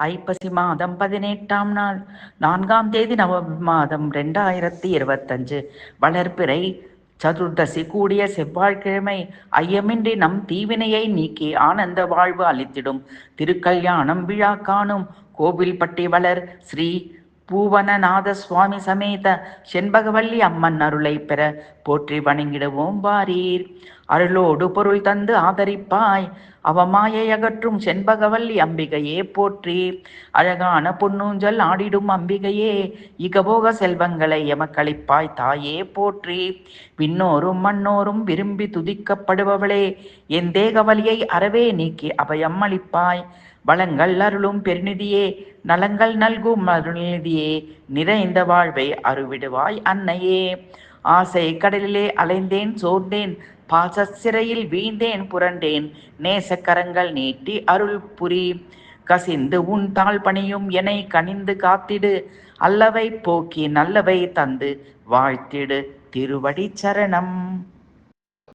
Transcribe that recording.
ஐப்பசி மாதம் 18ஆம் நாள் 4ஆம் தேதி நவம்பர் மாதம் 2025 வளர்பிறை சதுர்தசி கூடிய செவ்வாய்க்கிழமை. ஐயமின்றி நம் தீவினையை நீக்கி ஆனந்த வாழ்வு அளித்திடும் திருக்கல்யாணம் விழா காணும் கோவில்பட்டி வளர் ஸ்ரீ பூவனநாத சுவாமி சமேத செண்பகவல்லி அம்மன் அருளை பெற போற்றி வணங்கிடுவோம் வாரீர். அருளோடு பொருள் தந்து ஆதரிப்பாய் அவமாயை அகற்றும் செண்பகவல்லி அம்பிகையே போற்றி. அழகான பொன்னூஞ்சல் ஆடிடும் அம்பிகையே இகபோக செல்வங்களை எமக்களிப்பாய் தாயே போற்றி. விண்ணோரும் மண்ணோரும் விரும்பி துதிக்கப்படுபவளே என் தேகவலியை அறவே நீக்கி அபயம் அளிப்பாய். வளங்கள் அருளும் பெருநிதியே நலங்கள் நல்கும் அருள்நிதியே நிறைந்த வாழ்வை அருவிடுவாய் அன்னையே. ஆசை கடலிலே அலைந்தேன் சோர்ந்தேன் பாச சிறையில் வீழ்ந்தேன் புரண்டேன் நேசக்கரங்கள் நீட்டி அருள் புரி. கசிந்து உன் தாழ் பணியும் என்னை கனிந்து காத்திடு அல்லவை போக்கி நல்லவை தந்து வாழ்த்திடு திருவடி சரணம்.